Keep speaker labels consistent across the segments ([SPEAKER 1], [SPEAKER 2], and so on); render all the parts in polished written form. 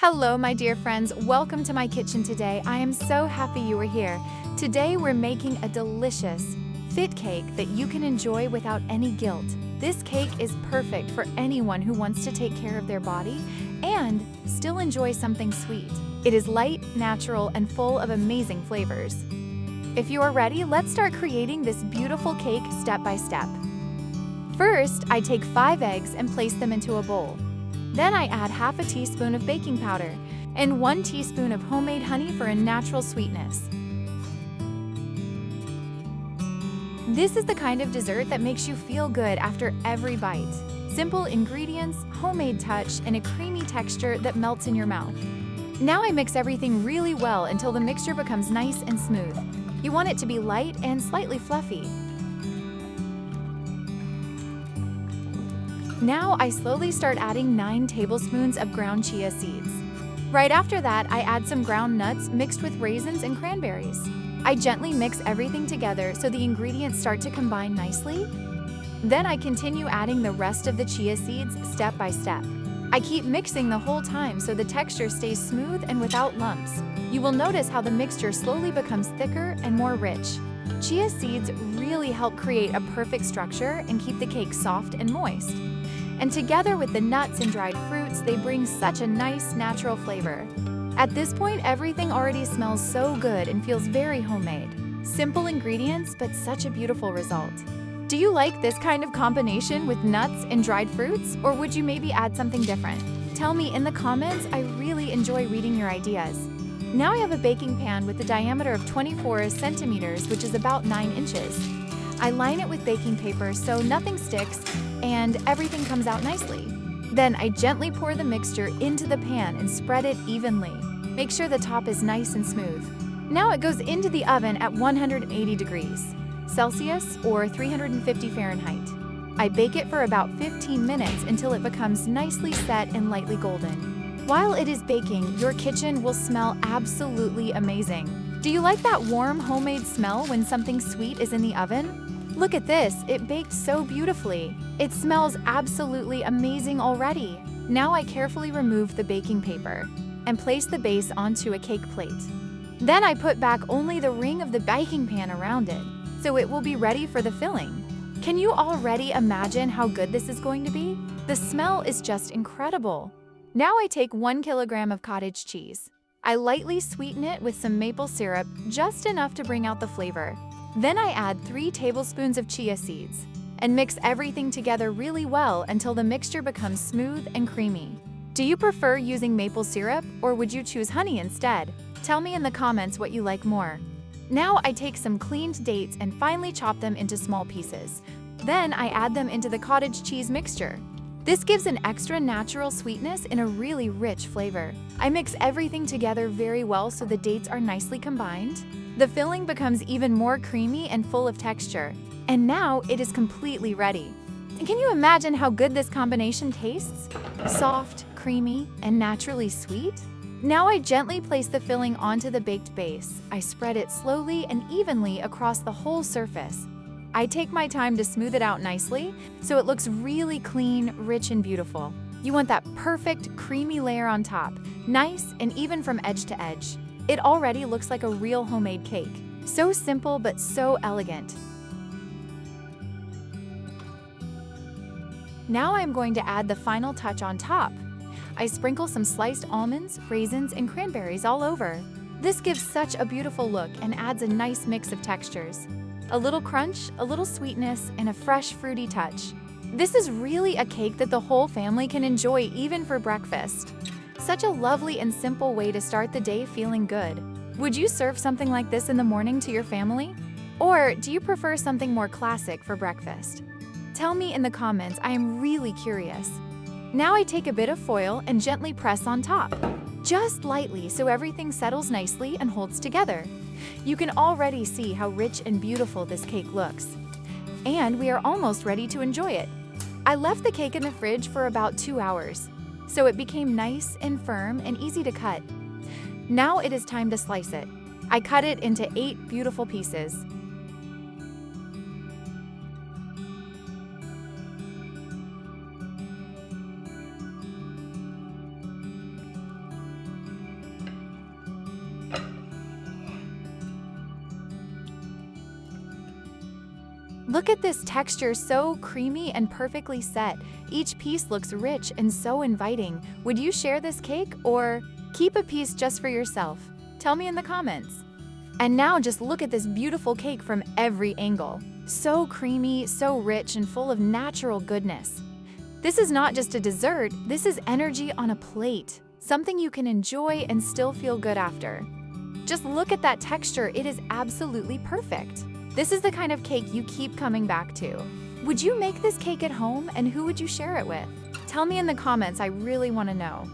[SPEAKER 1] Hello, my dear friends. Welcome to my kitchen today. I am so happy you are here. Today, we're making a delicious, fit cake that you can enjoy without any guilt. This cake is perfect for anyone who wants to take care of their body and still enjoy something sweet. It is light, natural, and full of amazing flavors. If you are ready, let's start creating this beautiful cake step by step. First, I take 5 eggs and place them into a bowl. Then I add half a teaspoon of baking powder and 1 teaspoon of homemade honey for a natural sweetness. This is the kind of dessert that makes you feel good after every bite. Simple ingredients, homemade touch, and a creamy texture that melts in your mouth. Now I mix everything really well until the mixture becomes nice and smooth. You want it to be light and slightly fluffy. Now I slowly start adding 9 tablespoons of ground chia seeds. Right after that, I add some ground nuts mixed with raisins and cranberries. I gently mix everything together so the ingredients start to combine nicely. Then I continue adding the rest of the chia seeds step by step. I keep mixing the whole time so the texture stays smooth and without lumps. You will notice how the mixture slowly becomes thicker and more rich. Chia seeds really help create a perfect structure and keep the cake soft and moist. And together with the nuts and dried fruits, they bring such a nice, natural flavor. At this point, everything already smells so good and feels very homemade. Simple ingredients, but such a beautiful result. Do you like this kind of combination with nuts and dried fruits, or would you maybe add something different? Tell me in the comments. I really enjoy reading your ideas. Now I have a baking pan with a diameter of 24 centimeters, which is about 9 inches. I line it with baking paper so nothing sticks and everything comes out nicely. Then I gently pour the mixture into the pan and spread it evenly. Make sure the top is nice and smooth. Now it goes into the oven at 180 degrees Celsius or 350 Fahrenheit. I bake it for about 15 minutes until it becomes nicely set and lightly golden. While it is baking, your kitchen will smell absolutely amazing. Do you like that warm homemade smell when something sweet is in the oven? Look at this, it baked so beautifully. It smells absolutely amazing already. Now I carefully remove the baking paper and place the base onto a cake plate. Then I put back only the ring of the baking pan around it, so it will be ready for the filling. Can you already imagine how good this is going to be? The smell is just incredible. Now I take 1 kilogram of cottage cheese. I lightly sweeten it with some maple syrup, just enough to bring out the flavor. Then I add 3 tablespoons of chia seeds and mix everything together really well until the mixture becomes smooth and creamy. Do you prefer using maple syrup, or would you choose honey instead? Tell me in the comments what you like more. Now I take some cleaned dates and finely chop them into small pieces. Then I add them into the cottage cheese mixture. This gives an extra natural sweetness and a really rich flavor. I mix everything together very well so the dates are nicely combined. The filling becomes even more creamy and full of texture. And now it is completely ready. And can you imagine how good this combination tastes? Soft, creamy, and naturally sweet? Now I gently place the filling onto the baked base. I spread it slowly and evenly across the whole surface. I take my time to smooth it out nicely so it looks really clean, rich, and beautiful. You want that perfect, creamy layer on top, nice and even from edge to edge. It already looks like a real homemade cake. So simple but so elegant. Now I'm going to add the final touch on top. I sprinkle some sliced almonds, raisins, and cranberries all over. This gives such a beautiful look and adds a nice mix of textures. A little crunch, a little sweetness, and a fresh fruity touch. This is really a cake that the whole family can enjoy even for breakfast. Such a lovely and simple way to start the day feeling good. Would you serve something like this in the morning to your family? Or do you prefer something more classic for breakfast? Tell me in the comments, I am really curious. Now I take a bit of foil and gently press on top, just lightly so everything settles nicely and holds together. You can already see how rich and beautiful this cake looks. And we are almost ready to enjoy it. I left the cake in the fridge for about 2 hours, so it became nice and firm and easy to cut. Now it is time to slice it. I cut it into 8 beautiful pieces. Look at this texture, so creamy and perfectly set. Each piece looks rich and so inviting. Would you share this cake or keep a piece just for yourself? Tell me in the comments. And now just look at this beautiful cake from every angle. So creamy, so rich, and full of natural goodness. This is not just a dessert, this is energy on a plate. Something you can enjoy and still feel good after. Just look at that texture, it is absolutely perfect. This is the kind of cake you keep coming back to. Would you make this cake at home, and who would you share it with? Tell me in the comments, I really want to know.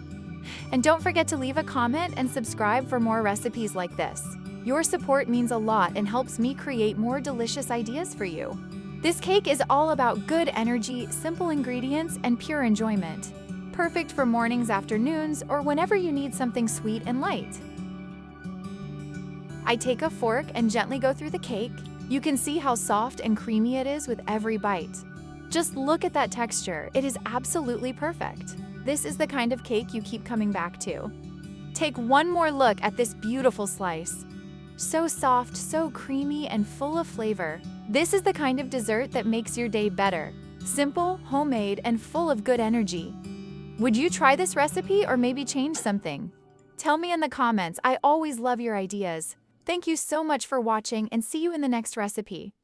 [SPEAKER 1] And don't forget to leave a comment and subscribe for more recipes like this. Your support means a lot and helps me create more delicious ideas for you. This cake is all about good energy, simple ingredients, and pure enjoyment. Perfect for mornings, afternoons, or whenever you need something sweet and light. I take a fork and gently go through the cake. You can see how soft and creamy it is with every bite. Just look at that texture, it is absolutely perfect. This is the kind of cake you keep coming back to. Take one more look at this beautiful slice. So soft, so creamy, and full of flavor. This is the kind of dessert that makes your day better. Simple, homemade, and full of good energy. Would you try this recipe or maybe change something? Tell me in the comments, I always love your ideas. Thank you so much for watching and see you in the next recipe.